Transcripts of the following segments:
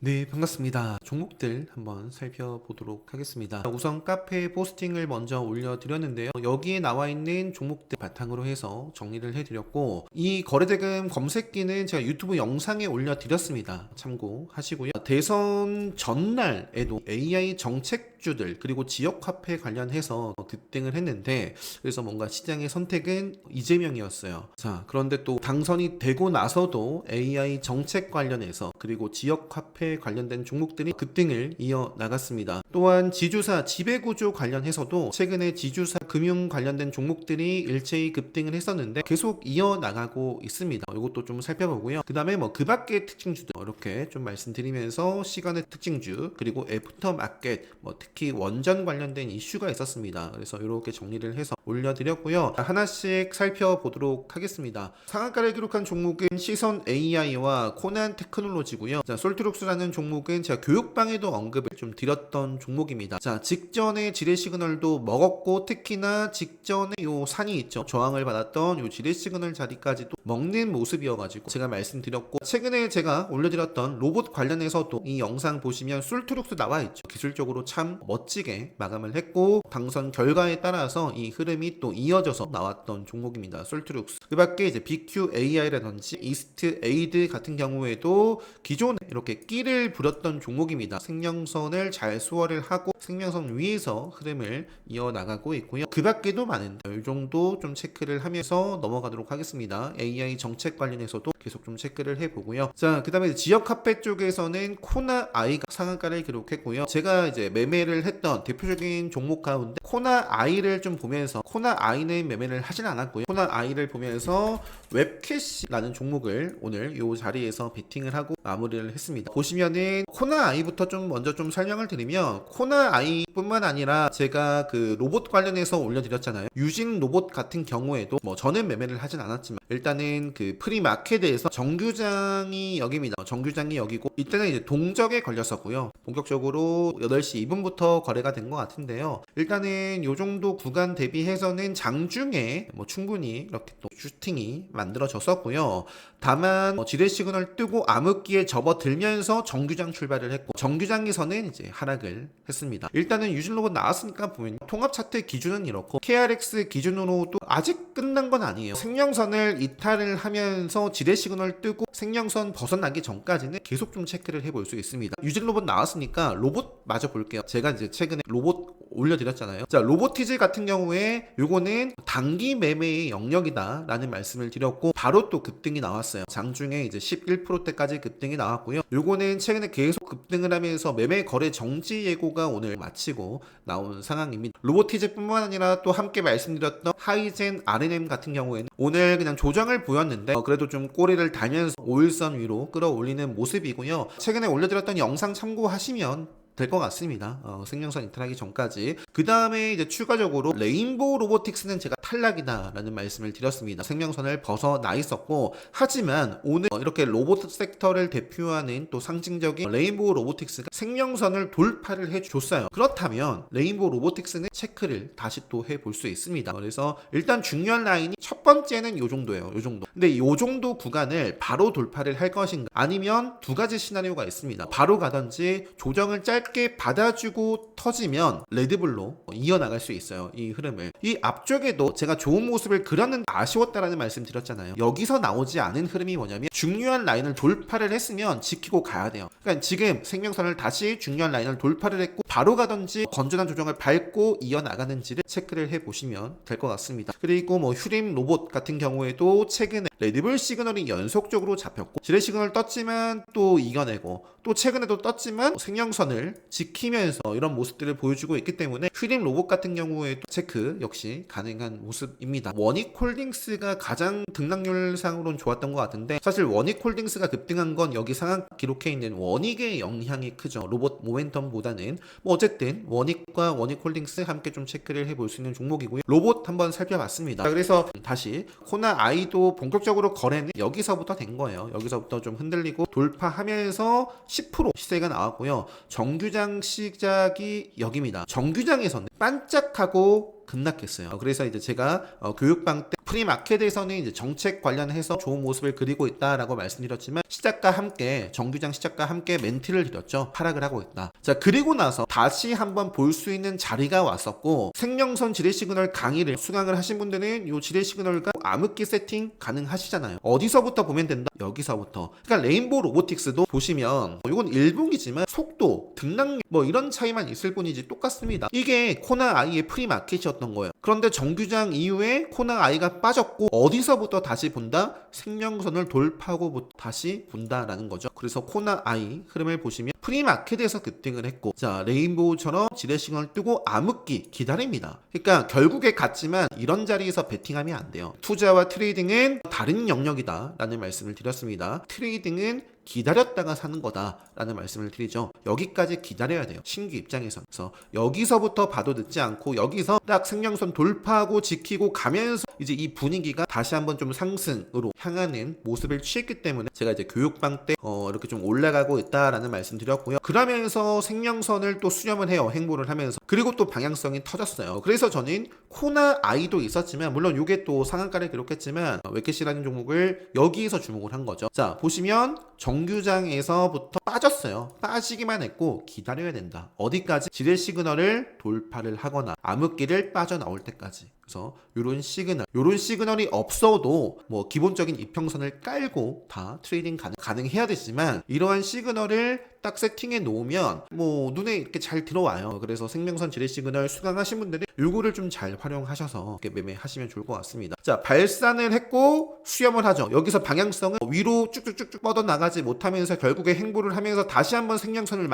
네, 반갑습니다. 종목들 한번 살펴보도록 하겠습니다. 우선 카페 포스팅을 먼저 올려드렸는데요. 여기에 나와 있는 종목들 바탕으로 해서 정리를 해드렸고, 이 거래대금 검색기는 제가 유튜브 영상에 올려드렸습니다. 참고하시고요. 대선 전날에도 AI 정책주들 그리고 지역 화폐 관련해서 급등을 했는데, 그래서 뭔가 시장의 선택은 이재명이었어요. 자, 그런데 또 당선이 되고 나서도 AI 정책 관련해서 그리고 지역 화폐 관련된 종목들이 급등을 이어 나갔습니다. 또한 지주사 지배구조 관련해서도 최근에 지주사 금융 관련된 종목들이 일제히 급등을 했었는데 계속 이어 나가고 있습니다. 이것도 좀 살펴보고요. 그 다음에 그 밖의 특징주들 이렇게 좀 말씀드리면서 시간의 특징주 그리고 애프터 마켓 특히 원전 관련된 이슈가 있었습니다. 그래서 이렇게 정리를 해서 올려드렸고요. 하나씩 살펴보도록 하겠습니다. 상한가를 기록한 종목은 시선 AI와 코난 테크놀로지고요. 자, 솔트룩스라는 종목은 제가 교육방에도 언급을 좀 드렸던 종목입니다. 자, 직전에 지뢰 시그널도 먹었고 특히나 직전에 요 산이 있죠. 저항을 받았던 요 지뢰 시그널 자리까지도 먹는 모습이어가지고 제가 말씀드렸고, 최근에 제가 올려드렸던 로봇 관련해서도 이 영상 보시면 솔트룩스 나와 있죠. 기술적으로 참 멋지게 마감을 했고 당선 결과에 따라서 이 흐름이 또 이어져서 나왔던 종목입니다. 솔트룩스. 그 밖에 이제 BQAI라든지 이스트 에이드 같은 경우에도 기존에 이렇게 끼를 부렸던 종목입니다. 생명선을 잘 소화를 하고 생명선 위에서 흐름을 이어나가고 있고요. 그 밖에도 많은데 이 정도 좀 체크를 하면서 넘어가도록 하겠습니다. AI 정책 관련해서도 계속 좀 체크를 해보고요. 자, 그 다음에 지역 화폐 쪽에서는 코나 아이가 상한가를 기록했고요. 제가 이제 매매를 했던 대표적인 종목 가운데 코나 아이를 좀 보면서, 코나 아이는 매매를 하진 않았고요. 코나 아이를 보면서 웹캐시라는 종목을 오늘 이 자리에서 베팅을 하고 마무리를 했습니다. 보시면은 코나 아이부터 좀 먼저 좀 설명을 드리면, 코나 아이뿐만 아니라 제가 그 로봇 관련해서 올려드렸잖아요. 유진 로봇 같은 경우에도 저는 매매를 하진 않았지만 일단은 그 프리마켓에서 정규장이 여기입니다. 정규장이 여기고 이때는 이제 동적에 걸렸었고요. 본격적으로 8시 2분부터 거래가 된 것 같은데요. 일단은 요 정도 구간 대비해서는 장중에 충분히 이렇게 또 슈팅이 만들어졌었고요. 다만 지뢰 시그널 뜨고 암흑기에 접어들면서 정규장 출발을 했고 정규장에서는 이제 하락을 했습니다. 일단은 유진 로봇 나왔으니까 보면 통합 차트 기준은 이렇고 KRX 기준으로도 아직 끝난 건 아니에요. 생명선을 이탈을 하면서 지뢰 시그널 뜨고 생명선 벗어나기 전까지는 계속 좀 체크를 해볼 수 있습니다. 유진 로봇 나왔으니까 로봇 마저 볼게요. 제가 이제 최근에 로봇 올려드렸잖아요. 자, 로보티즈 같은 경우에 요거는 단기 매매의 영역이다 라는 말씀을 드렸고 바로 또 급등이 나왔어요. 장중에 이제 11%대까지 급등이 나왔고요. 요거는 최근에 계속 급등을 하면서 매매 거래 정지 예고가 오늘 마치고 나온 상황입니다. 로보티즈 뿐만 아니라 또 함께 말씀드렸던 하이젠 RNM 같은 경우에는 오늘 그냥 조정을 보였는데 그래도 좀 꼬리를 달면서 5일선 위로 끌어올리는 모습이고요. 최근에 올려드렸던 영상 참고하시면 될 것 같습니다. 생명선 이탈하기 전까지. 그 다음에 이제 추가적으로 레인보우 로보틱스는 제가 탈락이다 라는 말씀을 드렸습니다. 생명선을 벗어나 있었고, 하지만 오늘 이렇게 로봇 섹터를 대표하는 또 상징적인 레인보우 로보틱스가 생명선을 돌파를 해줬어요. 그렇다면 레인보우 로보틱스는 체크를 다시 또 해볼 수 있습니다. 그래서 일단 중요한 라인이 첫 번째는 요 정도예요. 요 정도. 근데 요 정도 구간을 바로 돌파를 할 것인가, 아니면 두 가지 시나리오가 있습니다. 바로 가든지 조정을 짧게 받아주고 터지면 레드불로 이어나갈 수 있어요. 이 흐름을. 이 앞쪽에도 제가 좋은 모습을 그렸는데 아쉬웠다라는 말씀 드렸잖아요. 여기서 나오지 않은 흐름이 뭐냐면 중요한 라인을 돌파를 했으면 지키고 가야 돼요. 그러니까 지금 생명선을 다시 중요한 라인을 돌파를 했고 바로 가든지 건전한 조정을 밟고 이어나가는지를 체크를 해보시면 될 것 같습니다. 그리고 휴림 로봇 같은 경우에도 최근에 레드불 시그널이 연속적으로 잡혔고 지뢰 시그널 떴지만 또 이겨내고 또 최근에도 떴지만 생명선을 지키면서 이런 모습들을 보여주고 있기 때문에 휘림 로봇 같은 경우에도 체크 역시 가능한 모습입니다. 원익홀딩스가 가장 등락률상으로는 좋았던 것 같은데, 사실 원익홀딩스가 급등한 건 여기 상한 기록해 있는 원익의 영향이 크죠. 로봇 모멘텀보다는. 어쨌든 원익과 원익홀딩스 함께 좀 체크를 해볼 수 있는 종목이고요. 로봇 한번 살펴봤습니다. 그래서 다시 코나 아이도 본격적으로 거래는 여기서부터 된 거예요. 여기서부터 좀 흔들리고 돌파하면서 10% 시세가 나왔고요. 정규장 시작이 여기입니다. 정규장에서는 반짝하고 급락했어요. 그래서 이제 제가 교육방 때 프리마켓에서는 이제 정책 관련해서 좋은 모습을 그리고 있다라고 말씀드렸지만 시작과 함께 정규장 시작과 함께 멘트를 드렸죠. 하락을 하고 있다. 자, 그리고 나서 다시 한번 볼 수 있는 자리가 왔었고 생명선 지뢰 시그널 강의를 수강을 하신 분들은 이 지뢰 시그널과 암흑기 세팅 가능하시잖아요. 어디서부터 보면 된다? 여기서부터. 그러니까 레인보우 로보틱스도 보시면 이건 일봉이지만 속도, 등락률 뭐 이런 차이만 있을 뿐이지 똑같습니다. 이게 코나 아이의 프리마켓이었던 거예요. 그런데 정규장 이후에 코나 아이가 빠졌고 어디서부터 다시 본다? 생명선을 돌파하고 다시 본다라는 거죠. 그래서 코나 아이 흐름을 보시면 프리마켓에서 급등을 했고 자 레인보우처럼 지뢰 시그널 뜨고 암흑기 기다립니다. 그러니까 결국에 갔지만 이런 자리에서 베팅하면 안 돼요. 투자와 트레이딩은 다른 영역이다 라는 말씀을 드렸습니다. 트레이딩은 기다렸다가 사는 거다라는 말씀을 드리죠. 여기까지 기다려야 돼요. 신규 입장에서. 그래서 여기서부터 봐도 늦지 않고 여기서 딱 생명선 돌파하고 지키고 가면서 이제 이 분위기가 다시 한번 좀 상승으로 향하는 모습을 취했기 때문에 제가 이제 교육방 때 이렇게 좀 올라가고 있다라는 말씀 드렸고요. 그러면서 생명선을 또 수렴을 해요. 행보를 하면서. 그리고 또 방향성이 터졌어요. 그래서 저는 코나 아이도 있었지만 물론 이게 또 상한가를 기록했지만 웨캐시라는 종목을 여기에서 주목을 한 거죠. 자 보시면 정규장에서부터 빠졌어요. 빠지기만 했고 기다려야 된다. 어디까지? 지뢰 시그널을 돌파를 하거나 암흑기를 빠져나올 때까지. 그래서 이런 시그널이 없어도 뭐 기본적인 이평선을 깔고 다 트레이딩 가능해야 되지만 이러한 시그널을 딱 세팅해 놓으면 뭐 눈에 이렇게 잘 들어와요. 그래서 생명선 지뢰 시그널 수강하신 분들이 요거를 좀 잘 활용하셔서 이렇게 매매하시면 좋을 것 같습니다. 자 발산을 했고 수렴을 하죠. 여기서 방향성은 위로 쭉쭉쭉쭉 뻗어나가지 못하면서 결국에 행보를 하면서 다시 한번 생명선을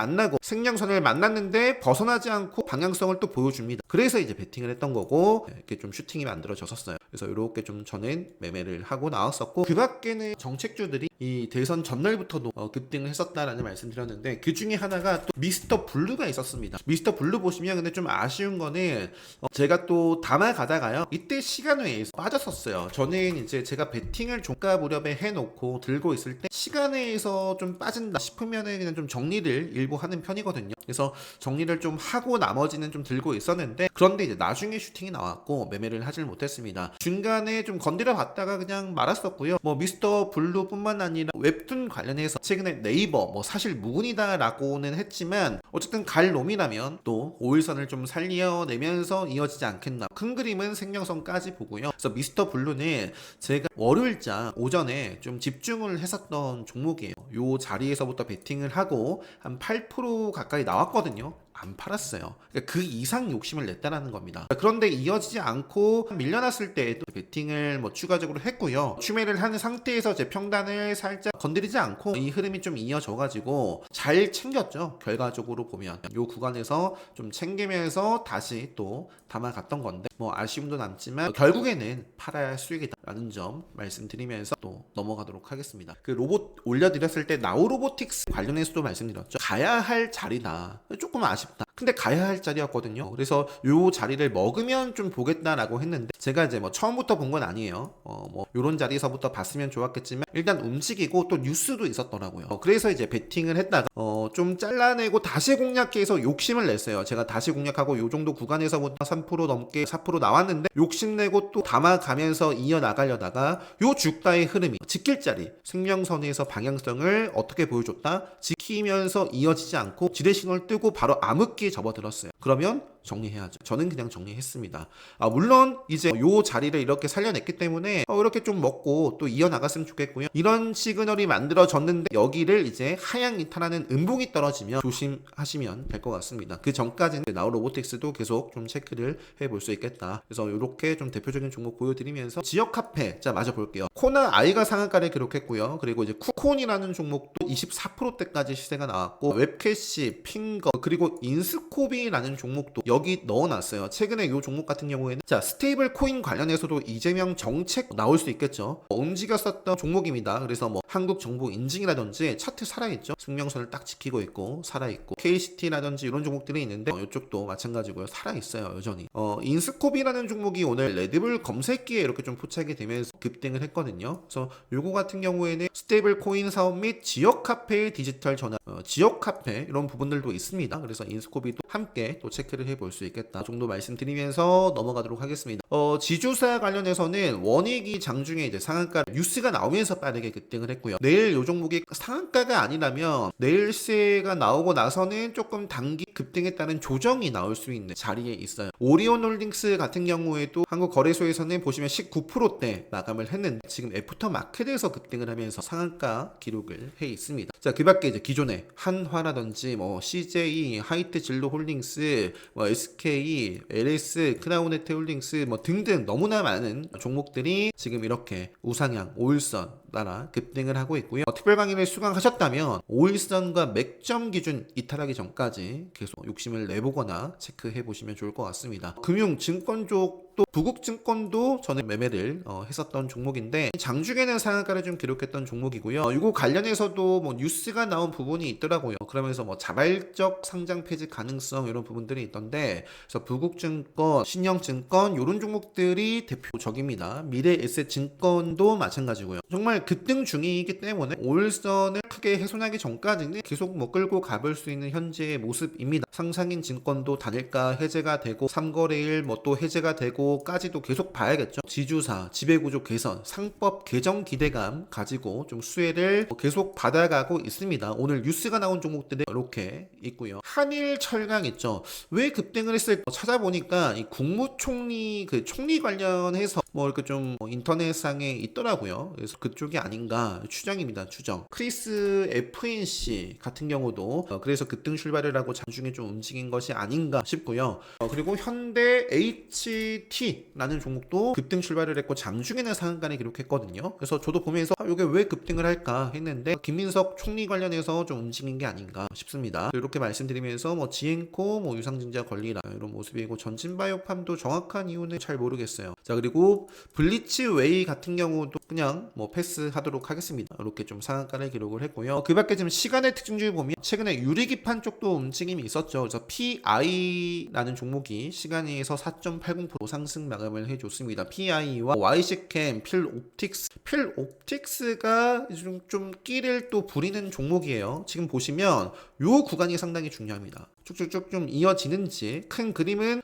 만났는데 벗어나지 않고 방향성을 또 보여줍니다. 그래서 이제 베팅을 했던 거고 이렇게 좀 슈팅이 만들어졌었어요. 그래서 이렇게 좀 저는 매매를 하고 나왔었고 그 밖에는 정책주들이 이 대선 전날부터도 급등을 했었다라는 말씀드렸는데 그 중에 하나가 또 미스터 블루가 있었습니다. 미스터 블루 보시면 근데 좀 아쉬운 거는 제가 또 담아가다가요 이때 시간외에서 빠졌었어요. 저는 이제 제가 베팅을 종가 무렵에 해놓고 들고 있을 때 시간외에서 좀 빠진다 싶으면은 그냥 좀 정리를 일부 하는 편이거든요. 그래서 정리를 좀 하고 나머지는 좀 들고 있었는데 그런데 이제 나중에 슈팅이 나왔고 매매를 하질 못했습니다. 중간에 좀 건드려 봤다가 그냥 말았었고요. 뭐 미스터 블루뿐만 아니라 웹툰 관련해서 최근에 네이버 뭐 사실 무근이다 라고는 했지만 어쨌든 갈 놈이라면 또 5일선을 좀 살려내면서 이어지지 않겠나. 큰 그림은 생명선까지 보고요. 그래서 미스터 블루는 제가 월요일자 오전에 좀 집중을 했었던 종목이에요. 요 자리에서부터 베팅을 하고 한 8% 가까이 나왔거든요. 안 팔았어요. 그러니까 그 이상 욕심을 냈다라는 겁니다. 그런데 이어지지 않고 밀려났을 때에도 베팅을 뭐 추가적으로 했고요. 추매를 하는 상태에서 제 평단을 살짝 건드리지 않고 이 흐름이 좀 이어져가지고 잘 챙겼죠. 결과적으로 보면 요 구간에서 좀 챙기면서 다시 또 담아갔던 건데 뭐 아쉬움도 남지만 결국에는 팔아야 할 수익이다라는 점 말씀드리면서 또 넘어가도록 하겠습니다. 그 로봇 올려드렸을 때 나우로보틱스 관련해서도 말씀드렸죠. 가야 할 자리다. 조금 아쉽다. 근데 가야 할 자리였거든요. 그래서 요 자리를 먹으면 좀 보겠다라고 했는데 제가 이제 뭐 처음부터 본 건 아니에요. 뭐 요런 자리에서부터 봤으면 좋았겠지만 일단 움직이고 또 뉴스도 있었더라고요. 그래서 이제 베팅을 했다가 좀 잘라내고 다시 공략해서 욕심을 냈어요. 제가 다시 공략하고 요 정도 구간에서부터 3% 넘게 4% 나왔는데 욕심내고 또 담아가면서 이어나가려다가 요 주가의 흐름이 지킬 자리 생명선에서 방향성을 어떻게 보여줬다? 지키면서 이어지지 않고 지뢰 신호를 뜨고 바로 암흑기에 접어들었어요. 그러면 정리해야죠. 저는 그냥 정리했습니다. 물론 이제 요 자리를 이렇게 살려냈기 때문에 이렇게 좀 먹고 또 이어나갔으면 좋겠고요. 이런 시그널이 만들어졌는데 여기를 이제 하향 이탈하는 음봉이 떨어지면 조심하시면 될 것 같습니다. 그 전까지는 나우로보틱스도 계속 좀 체크를 해볼 수 있겠다. 그래서 이렇게 좀 대표적인 종목 보여드리면서 지역 카페 자 맞아 볼게요. 코나 아이가 상한가를 기록했고요. 그리고 이제 쿠콘이라는 종목도 24%대까지 시세가 나왔고 웹캐시, 핑거 그리고 인스코비라는 종목도 여기 넣어놨어요. 최근에 이 종목 같은 경우에는 자 스테이블 코인 관련해서도 이재명 정책 나올 수 있겠죠. 움직였었던 종목입니다. 그래서 뭐 한국 정부 인증이라든지 차트 살아있죠. 승명선을 딱 지키고 있고 살아있고 KCT라든지 이런 종목들이 있는데 이쪽도 마찬가지고요. 살아있어요 여전히. 인스코비라는 종목이 오늘 레드불 검색기에 이렇게 좀 포착이 되면서 급등을 했거든요. 그래서 요거 같은 경우에는 스테이블 코인 사업 및 지역 카페의 디지털 전환 지역 카페 이런 부분들도 있습니다. 그래서 인스코비도 함께 또 체크를 해볼 볼 수 있겠다 정도 말씀드리면서 넘어가도록 하겠습니다. 지주사 관련해서는 원익이 장중에 이제 상한가 뉴스가 나오면서 빠르게 급등을 했고요. 내일 요 종목이 상한가가 아니라면 내일세가 나오고 나서는 조금 단기 급등했다는 조정이 나올 수 있는 자리에 있어요. 오리온홀딩스 같은 경우에도 한국거래소에서는 보시면 19%대 마감을 했는데 지금 애프터마켓에서 급등을 하면서 상한가 기록을 해 있습니다. 자, 그 밖에 이제 기존에 한화라든지 뭐 CJ, 하이트진로홀딩스, 뭐 SK, LS, 크라운에테홀딩스 뭐 등등 너무나 많은 종목들이 지금 이렇게 우상향, 5일선 따라 급등을 하고 있고요. 특별 강의를 수강하셨다면 5일선과 맥점 기준 이탈하기 전까지 계속 욕심을 내보거나 체크해 보시면 좋을 것 같습니다. 금융, 증권 쪽도 부국증권도 저는 매매를 했었던 종목인데 장중에는 상한가를 좀 기록했던 종목이고요. 이거 관련해서도 뭐 뉴스가 나온 부분이 있더라고요. 그러면서 뭐 자발적 상장 폐지 가능성 이런 부분들이 있던데 그래서 부국증권, 신영증권 이런 종목들이 대표적입니다. 미래에셋증권도 마찬가지고요. 정말 급등 중이기 때문에 5일선을 크게 훼손하기 전까지는 계속 뭐 끌고 가볼 수 있는 현재의 모습입니다. 상상인 증권도 단일가 해제가 되고 3거래일 뭐 또 해제가 되고까지도 계속 봐야겠죠. 지주사, 지배구조 개선, 상법 개정 기대감 가지고 좀 수혜를 계속 받아가고 있습니다. 오늘 뉴스가 나온 종목들이 이렇게 있고요. 한일철강 있죠. 왜 급등을 했을까 찾아보니까 이 국무총리 그 총리 관련해서 뭐 이렇게 좀 인터넷상에 있더라고요. 그래서 그쪽이 아닌가 추정입니다. 추정. 크리스 FNC 같은 경우도 그래서 급등 출발을 하고 장중에 좀 움직인 것이 아닌가 싶고요. 그리고 현대 HT라는 종목도 급등 출발을 했고 장중에는 상한가를 기록했거든요. 그래서 저도 보면서 이게 왜 급등을 할까 했는데 김민석 총리 관련해서 좀 움직인 게 아닌가 싶습니다. 이렇게 말씀드리면서 뭐 지앤코, 뭐 유상증자 권리라 이런 모습이고 전진바이오팜도 정확한 이유는 잘 모르겠어요. 자, 그리고 블리츠웨이 같은 경우도 그냥 뭐 패스하도록 하겠습니다. 이렇게 좀 상한가를 기록을 했고요. 그 밖에 지금 시간의 특징 중에 보면 최근에 유리기판 쪽도 움직임이 있었죠. 그래서 PI라는 종목이 시간에서 4.80% 상승 마감을 해줬습니다. PI와 YC캠, 필옵틱스가 좀 끼를 또 부리는 종목이에요. 지금 보시면 요 구간이 상당히 중요합니다. 쭉쭉쭉 좀 이어지는지 큰 그림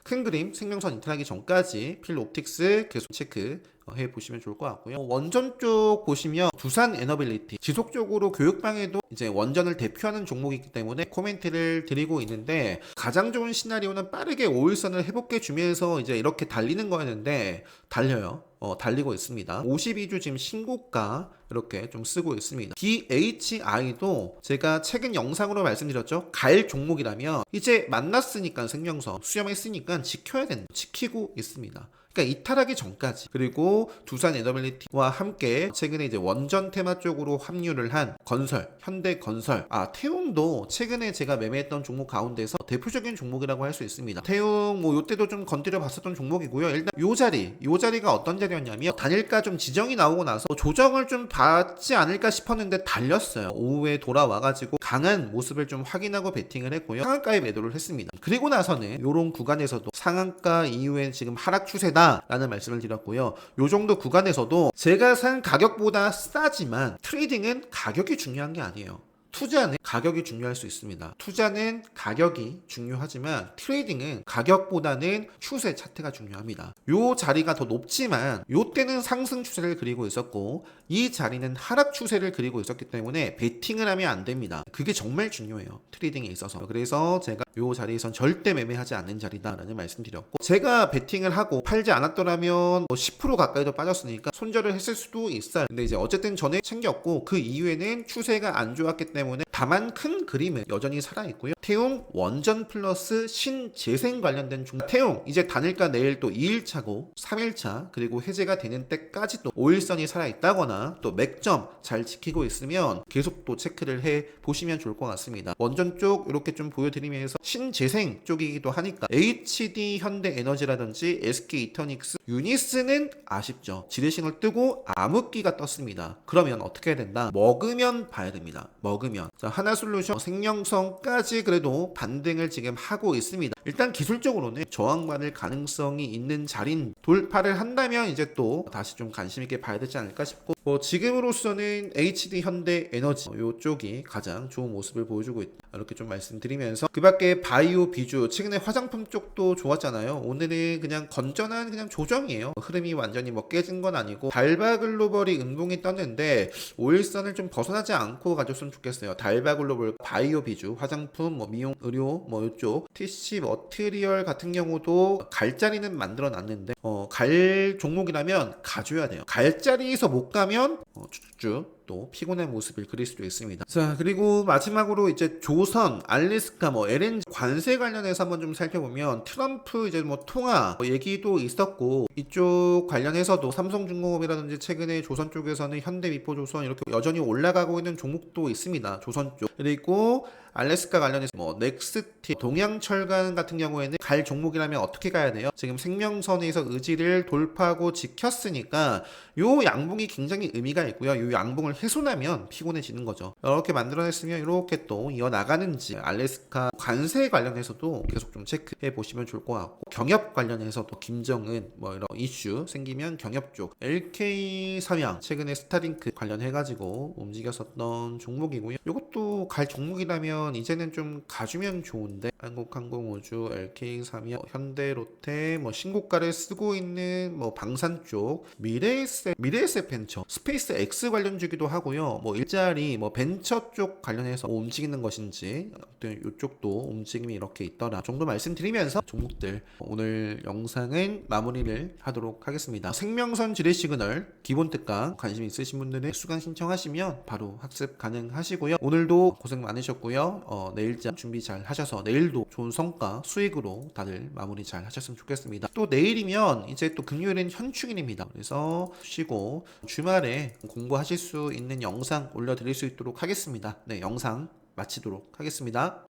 생명선 이탈하기 전까지 필옵틱스 계속 체크 해 보시면 좋을 것 같고요. 원전 쪽 보시면 두산 에너빌리티 지속적으로 교육방에도 이제 원전을 대표하는 종목이기 때문에 코멘트를 드리고 있는데 가장 좋은 시나리오는 빠르게 5일선을 회복해 주면서 이제 이렇게 달리는 거였는데 달려요. 달리고 있습니다. 52주 지금 신고가 이렇게 좀 쓰고 있습니다. DHI도 제가 최근 영상으로 말씀드렸죠. 갈 종목이라면 이제 만났으니까 생명선 수렴했으니까 지켜야 된다. 지키고 있습니다. 그러니까 이탈하기 전까지. 그리고 두산 에너빌리티와 함께 최근에 이제 원전 테마 쪽으로 합류를 한 건설, 현대건설, 태웅도 최근에 제가 매매했던 종목 가운데서 대표적인 종목이라고 할 수 있습니다. 태웅 뭐 요때도 좀 건드려 봤었던 종목이고요. 일단 요 자리가 어떤 자리였냐면 단일가 좀 지정이 나오고 나서 조정을 좀 받지 않을까 싶었는데 달렸어요. 오후에 돌아와가지고 강한 모습을 좀 확인하고 베팅을 했고요. 상한가에 매도를 했습니다. 그리고 나서는 요런 구간에서도 상한가 이후에 지금 하락 추세다 라는 말씀을 드렸고요. 요 정도 구간에서도 제가 산 가격보다 싸지만 트레이딩은 가격이 중요한 게 아니에요. 투자는 가격이 중요할 수 있습니다. 투자는 가격이 중요하지만 트레이딩은 가격보다는 추세 차트가 중요합니다. 요 자리가 더 높지만 요 때는 상승 추세를 그리고 있었고 이 자리는 하락 추세를 그리고 있었기 때문에 베팅을 하면 안 됩니다. 그게 정말 중요해요. 트레이딩에 있어서. 그래서 제가 요 자리에선 절대 매매하지 않는 자리다라는 말씀드렸고 제가 베팅을 하고 팔지 않았더라면 10% 가까이도 빠졌으니까 손절을 했을 수도 있어요. 근데 이제 어쨌든 전에 챙겼고 그 이후에는 추세가 안 좋았기 때문에 다만 큰 그림은 여전히 살아있고요. 태웅 원전 플러스 신재생 관련된 종목. 태웅 이제 단일가 내일 또 2일차고 3일차 그리고 해제가 되는 때까지도 5일선이 살아있다거나 또 맥점 잘 지키고 있으면 계속 또 체크를 해 보시면 좋을 것 같습니다. 원전 쪽 이렇게 좀 보여드리면서 신재생 쪽이기도 하니까 HD 현대에너지라든지 SK 이터닉스 유니스는 아쉽죠. 지레싱을 뜨고 암흑기가 떴습니다. 그러면 어떻게 해야 된다? 먹으면 봐야 됩니다. 먹으면. 자, 하나솔루션 생명성까지 그래도 반등을 지금 하고 있습니다. 일단 기술적으로는 저항받을 가능성이 있는 자리인 돌파를 한다면 이제 또 다시 좀 관심 있게 봐야 되지 않을까 싶고 지금으로서는 HD 현대 에너지 이쪽이 가장 좋은 모습을 보여주고 있다. 이렇게 좀 말씀드리면서 그 밖에 바이오 비주 최근에 화장품 쪽도 좋았잖아요. 오늘은 그냥 건전한 그냥 조정이에요. 흐름이 완전히 깨진 건 아니고 달바 글로벌이 음봉이 떴는데 5일선을 좀 벗어나지 않고 가졌으면 좋겠어요. 달바 글로벌 바이오 비주 화장품 미용 의료 이쪽 TC 머티리얼 같은 경우도 갈자리는 만들어 놨는데 갈 종목이라면 가줘야 돼요. 갈자리에서 못 가면 쭉쭉 또 피곤한 모습을 그릴 수도 있습니다. 자, 그리고 마지막으로 이제 조선, 알래스카, LNG 관세 관련해서 한번 좀 살펴보면 트럼프 이제 통화 얘기도 있었고 이쪽 관련해서도 삼성중공업이라든지 최근에 조선 쪽에서는 현대미포조선 이렇게 여전히 올라가고 있는 종목도 있습니다. 조선 쪽. 그리고 알래스카 관련해서 넥스티, 동양철강 같은 경우에는 갈 종목이라면 어떻게 가야 돼요? 지금 생명선에서 의지를 돌파하고 지켰으니까 요 양봉이 굉장히 의미가 있고요. 요 양봉을 훼손하면 피곤해지는 거죠. 이렇게 만들어냈으면 이렇게 또 이어나가는지 알래스카 관세 관련해서도 계속 좀 체크해 보시면 좋을 것 같고 경협 관련해서도 김정은 이런 이슈 생기면 경협 쪽 LK 삼양 최근에 스타링크 관련해가지고 움직였었던 종목이고요. 이것도 갈 종목이라면 이제는 좀 가주면 좋은데 한국항공우주, LK삼양, 현대로테 신고가를 쓰고 있는 방산 쪽 미래에셋 벤처, 스페이스 X 관련 주기도 하고요. 일자리 벤처 쪽 관련해서 움직이는 것인지 이쪽도 움직임이 이렇게 있더라 정도 말씀드리면서 종목들 오늘 영상은 마무리를 하도록 하겠습니다. 생명선 지뢰 시그널 기본 특강 관심 있으신 분들은 수강 신청하시면 바로 학습 가능하시고요. 오늘도 고생 많으셨고요. 내일장 준비 잘 하셔서 내일도 좋은 성과 수익으로 다들 마무리 잘 하셨으면 좋겠습니다. 또 내일이면 이제 또 금요일은 현충일입니다. 그래서 쉬고 주말에 공부하실 수 있는 영상 올려드릴 수 있도록 하겠습니다. 네, 영상 마치도록 하겠습니다.